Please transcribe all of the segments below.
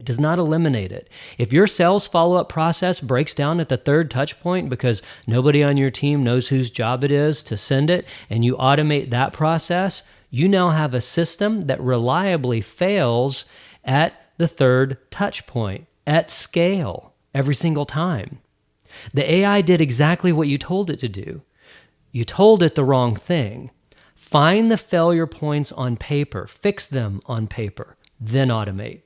does not eliminate it. If your sales follow-up process breaks down at the third touch point because nobody on your team knows whose job it is to send it, and you automate that process, you now have a system that reliably fails at the third touch point at scale every single time. The AI did exactly what you told it to do. You told it the wrong thing. Find the failure points on paper, fix them on paper, then automate.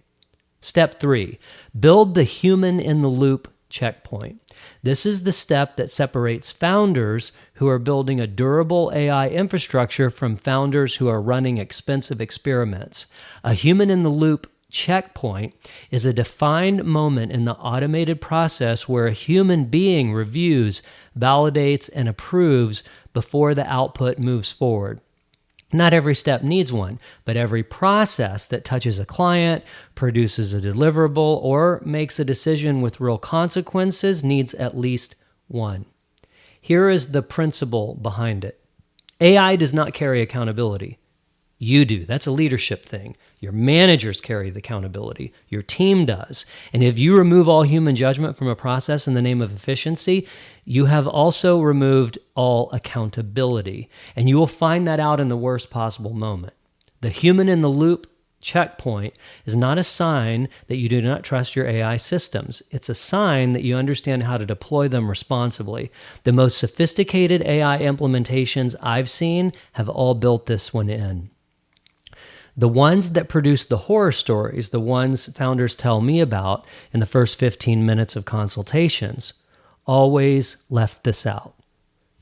Step 3, build the human in the loop checkpoint. This is the step that separates founders who are building a durable AI infrastructure from founders who are running expensive experiments. A human in the loop checkpoint is a defined moment in the automated process where a human being reviews, validates, and approves before the output moves forward. Not every step needs one, but every process that touches a client, produces a deliverable, or makes a decision with real consequences needs at least one. Here is the principle behind it. AI does not carry accountability. You do. That's a leadership thing. Your managers carry the accountability. Your team does. And if you remove all human judgment from a process in the name of efficiency, you have also removed all accountability. And you will find that out in the worst possible moment. The human in the loop checkpoint is not a sign that you do not trust your AI systems. It's a sign that you understand how to deploy them responsibly. The most sophisticated AI implementations I've seen have all built this one in. The ones that produce the horror stories, the ones founders tell me about in the first 15 minutes of consultations, always left this out.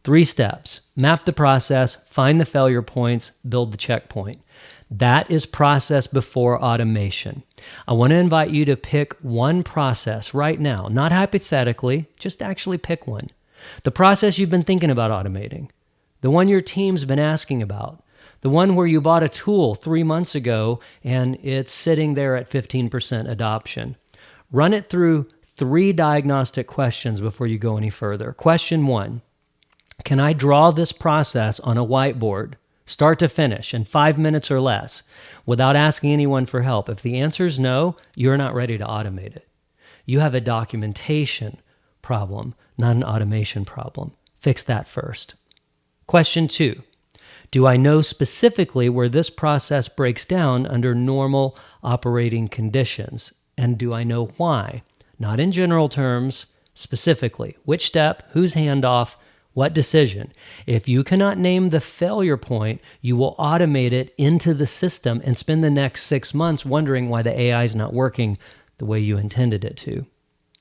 3 steps: map the process, find the failure points, build the checkpoint. That is process before automation. I want to invite you to pick one process right now, not hypothetically, just actually pick one. The process you've been thinking about automating, the one your team's been asking about, the one where you bought a tool 3 months ago and it's sitting there at 15% adoption. Run it through 3 diagnostic questions before you go any further. Question 1, can I draw this process on a whiteboard, start to finish, in 5 minutes or less, without asking anyone for help? If the answer is no, you're not ready to automate it. You have a documentation problem, not an automation problem. Fix that first. Question 2, do I know specifically where this process breaks down under normal operating conditions? And do I know why? Not in general terms, specifically. Which step, whose handoff, what decision? If you cannot name the failure point, you will automate it into the system and spend the next 6 months wondering why the AI is not working the way you intended it to.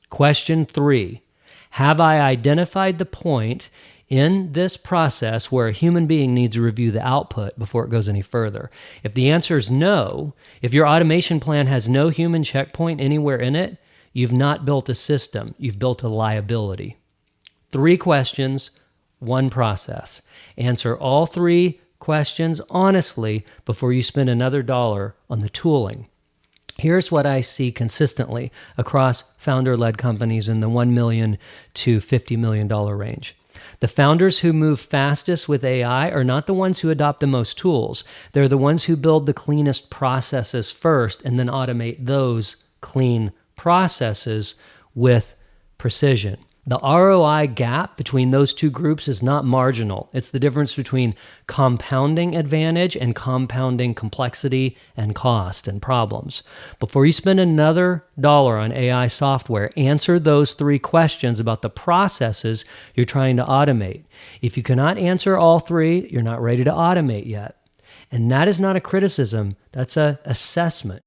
Question 3, have I identified the point in this process where a human being needs to review the output before it goes any further? If the answer is no, if your automation plan has no human checkpoint anywhere in it, you've not built a system, you've built a liability. 3 questions, 1 process. Answer all 3 questions honestly before you spend another dollar on the tooling. Here's what I see consistently across founder-led companies in the $1 million to $50 million range. The founders who move fastest with AI are not the ones who adopt the most tools. They're the ones who build the cleanest processes first and then automate those clean processes with precision. The ROI gap between those 2 groups is not marginal. It's the difference between compounding advantage and compounding complexity and cost and problems. Before you spend another dollar on AI software, answer those 3 questions about the processes you're trying to automate. If you cannot answer all 3, you're not ready to automate yet. And that is not a criticism, that's an assessment.